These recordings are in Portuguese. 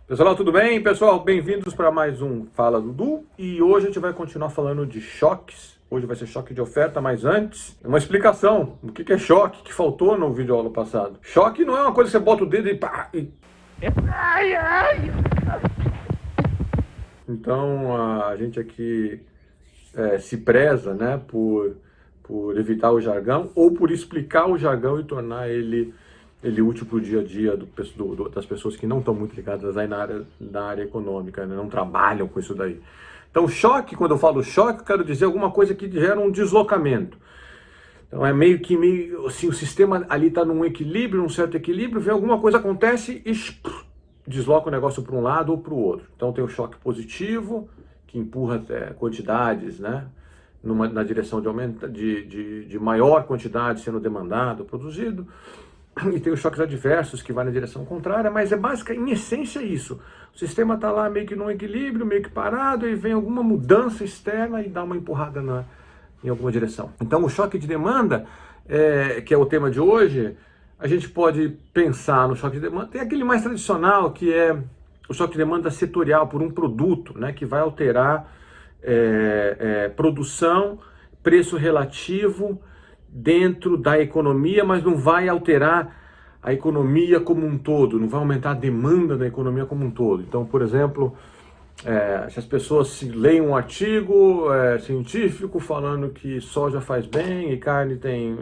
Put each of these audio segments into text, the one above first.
Pessoal, tudo bem? Pessoal, bem-vindos para mais um Fala Dudu. E hoje a gente vai continuar falando de choques. Hoje vai ser choque de oferta, mas antes, uma explicação do que é choque, que faltou no vídeo aula passado. Choque não é uma coisa que você bota o dedo e pá, Ai, ai. Então, a gente aqui se preza, né, por evitar o jargão ou por explicar o jargão e tornar ele útil para o dia a dia das pessoas que não estão muito ligadas aí na área econômica, né? Não trabalham com isso daí. Então, choque, quando eu falo choque, eu quero dizer alguma coisa que gera um deslocamento. Então, é meio assim, o sistema ali está num equilíbrio, num certo equilíbrio, vem alguma coisa acontece e desloca o negócio para um lado ou para o outro. Então, tem o choque positivo, que empurra quantidades, né? Na direção de maior quantidade sendo demandado, produzido. E tem os choques adversos que vai na direção contrária, mas é em essência isso. O sistema está lá meio que num equilíbrio, meio que parado, e vem alguma mudança externa e dá uma empurrada em alguma direção. Então o choque de demanda, que é o tema de hoje, a gente pode pensar no choque de demanda. Tem aquele mais tradicional, que é o choque de demanda setorial por um produto, né, que vai alterar produção, preço relativo, dentro da economia, mas não vai alterar a economia como um todo, não vai aumentar a demanda da economia como um todo. Então, por exemplo, se as pessoas leem um artigo científico falando que soja faz bem e carne tem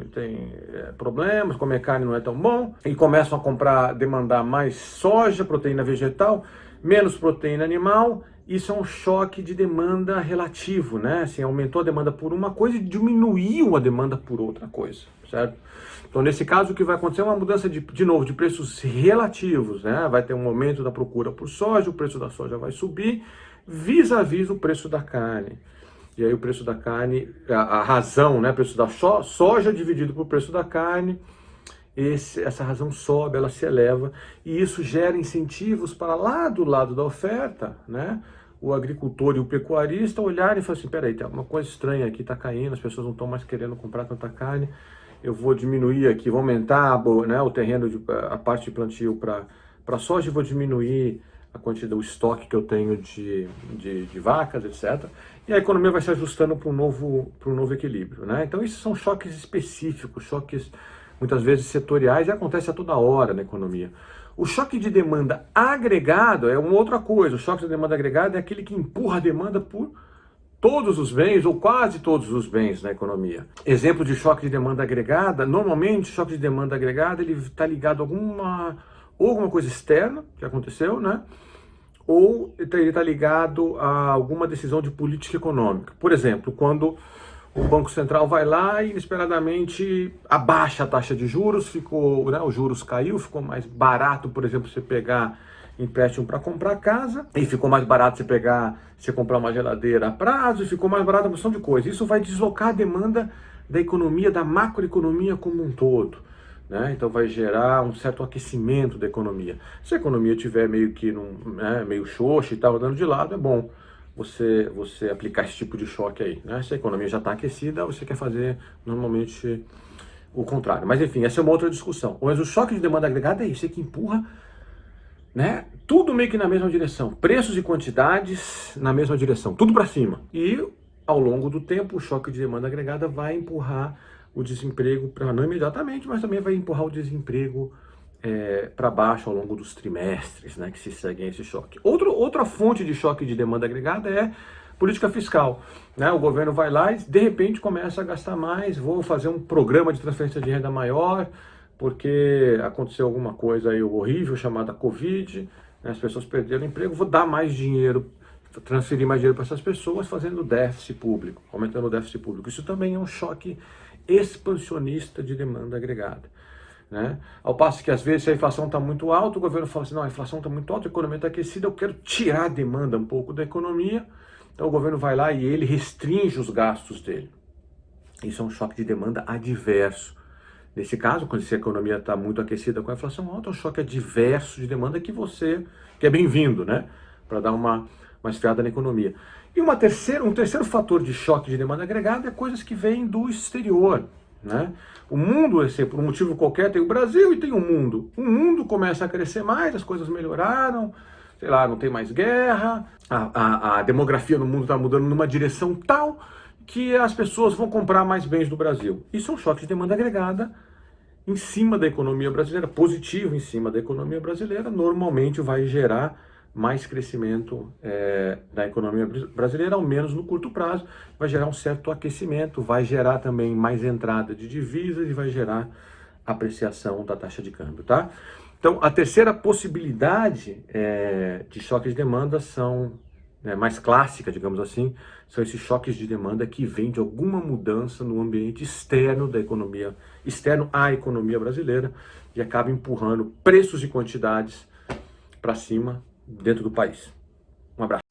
problemas, comer carne não é tão bom, e começam a demandar mais soja, proteína vegetal, menos proteína animal. Isso é um choque de demanda relativo, né? Assim, aumentou a demanda por uma coisa e diminuiu a demanda por outra coisa, certo? Então, nesse caso, o que vai acontecer é uma mudança, de novo, de preços relativos, né? Vai ter um aumento da procura por soja, o preço da soja vai subir, vis-à-vis o preço da carne. E aí o preço da carne, a razão, né? O preço da soja dividido pelo preço da carne, essa razão sobe, ela se eleva, e isso gera incentivos para lá do lado da oferta, né? O agricultor e o pecuarista olharem e falarem assim, peraí, tem alguma coisa estranha aqui, está caindo, as pessoas não estão mais querendo comprar tanta carne, eu vou diminuir aqui, vou aumentar né, o terreno, a parte de plantio para soja, vou diminuir a quantidade, o estoque que eu tenho de vacas, etc. E a economia vai se ajustando para um novo equilíbrio, né? Então, esses são choques específicos, choques muitas vezes setoriais, e acontece a toda hora na economia. O choque de demanda agregado é uma outra coisa. O choque de demanda agregado é aquele que empurra a demanda por todos os bens, ou quase todos os bens na economia. Exemplo de choque de demanda agregada, normalmente o choque de demanda agregada ele está ligado a alguma coisa externa que aconteceu, né? Ou ele está ligado a alguma decisão de política econômica. Por exemplo, quando o Banco Central vai lá e inesperadamente abaixa a taxa de juros, né, os juros caiu, ficou mais barato, por exemplo, você pegar empréstimo para comprar casa, e ficou mais barato você comprar uma geladeira a prazo, e ficou mais barato uma opção de coisa. Isso vai deslocar a demanda da economia, da macroeconomia como um todo, né? Então vai gerar um certo aquecimento da economia. Se a economia estiver meio xoxa e tal, andando de lado, é bom você aplicar esse tipo de choque aí, né? Se a economia já está aquecida, você quer fazer normalmente o contrário. Mas enfim, essa é uma outra discussão. Mas o choque de demanda agregada é isso, é que empurra, né, tudo meio que na mesma direção. Preços e quantidades na mesma direção, tudo para cima. E ao longo do tempo, o choque de demanda agregada vai empurrar o desemprego, não imediatamente, mas também vai empurrar o desemprego para baixo ao longo dos trimestres, né, que se seguem esse choque. Outra fonte de choque de demanda agregada é política fiscal, né? O governo vai lá e de repente começa a gastar mais, vou fazer um programa de transferência de renda maior, porque aconteceu alguma coisa aí horrível chamada Covid, né? As pessoas perderam o emprego, vou dar mais dinheiro, transferir mais dinheiro para essas pessoas, fazendo déficit público, aumentando o déficit público. Isso também é um choque expansionista de demanda agregada, né? Ao passo que às vezes se a inflação está muito alta, o governo fala assim, não, a inflação está muito alta, a economia está aquecida, eu quero tirar a demanda um pouco da economia, então o governo vai lá e ele restringe os gastos dele. Isso é um choque de demanda adverso. Nesse caso, quando a economia está muito aquecida com a inflação alta, é um choque adverso de demanda que é bem-vindo, né? Para dar uma esfriada na economia. E um terceiro fator de choque de demanda agregada é coisas que vêm do exterior, né? O mundo, por um motivo qualquer, tem o Brasil e tem o mundo. O mundo começa a crescer mais, as coisas melhoraram, sei lá, não tem mais guerra, a demografia no mundo está mudando numa direção tal que as pessoas vão comprar mais bens do Brasil. Isso é um choque de demanda agregada em cima da economia brasileira, positivo em cima da economia brasileira, normalmente vai gerar mais crescimento da economia brasileira, ao menos no curto prazo, vai gerar um certo aquecimento, vai gerar também mais entrada de divisas e vai gerar apreciação da taxa de câmbio, tá? Então, a terceira possibilidade de choque de demanda são, mais clássica, digamos assim, são esses choques de demanda que vêm de alguma mudança no ambiente externo da economia, externo à economia brasileira, e acaba empurrando preços e quantidades para cima dentro do país. Um abraço.